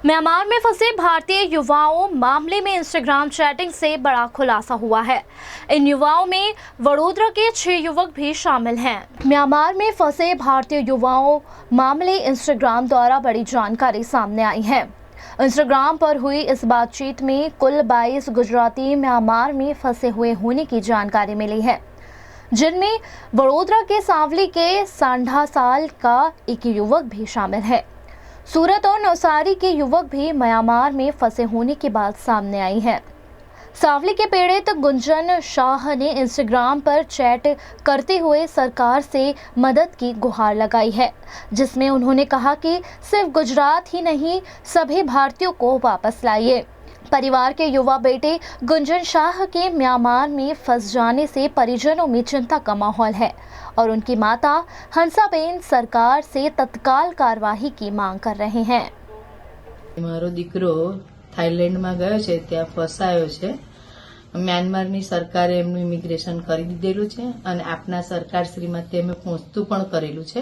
Myanmar में फंसे भारतीय युवाओं मामले में इंस्टाग्राम चैटिंग से बड़ा खुलासा हुआ है। इन युवाओं में वडोदरा के 6 युवक भी शामिल हैं। म्यांमार में फंसे भारतीय युवाओं मामले इंस्टाग्राम द्वारा बड़ी जानकारी सामने आई है। इंस्टाग्राम पर हुई इस बातचीत में कुल 22 गुजराती म्यांमार में फंसे हुए होने की जानकारी मिली है, जिनमें वडोदरा के सांवली के 60 साल का एक युवक भी शामिल है। सूरत और नवसारी के युवक भी म्यांमार में फंसे होने की बात सामने आई है। सांवली के पीड़ित गुंजन शाह ने इंस्टाग्राम पर चैट करते हुए सरकार से मदद की गुहार लगाई है, जिसमें उन्होंने कहा कि सिर्फ गुजरात ही नहीं, सभी भारतीयों को वापस लाइए। परिवार के युवा बेटे गुंजन शाह के म्यांमार में फंस जाने से परिजनों में चिंता का माहौल है और उनकी माता हंसाबेन सरकार से तत्काल कार्यवाही की मांग कर रहे हैं। मारो दीकरो थाईलैंड में गयो छे, त्यां फसायो छे। म्यांमारनी सरकारे एमनुं इमिग्रेशन करी दीधेलुं छे अने आपना सरकारश्रीमां तेमे पહોंचતું पण करेલું છે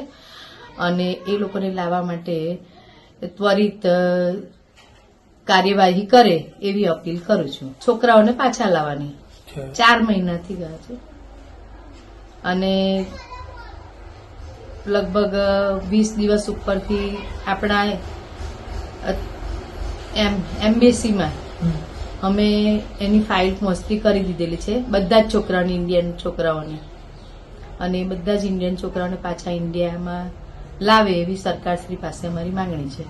અને એ લોકોને લાવવા માટે ત્વરિત કાર્યવાહી કરે એવી અપીલ કરું છું। છોકરાઓને પાછા લાવવાની 4 મહિનાથી ગયા છે અને લગભગ 20 દિવસ ઉપરથી આપણા એમ્બેસીમાં અમે એની ફાઇલ પહોંચતી કરી દીધેલી છે બધા જ છોકરાઓની, ઇન્ડિયન છોકરાઓની, અને બધા જ ઇન્ડિયન છોકરાઓને પાછા ઇન્ડિયામાં લાવે એવી સરકારશ્રી પાસે અમારી માંગણી છે।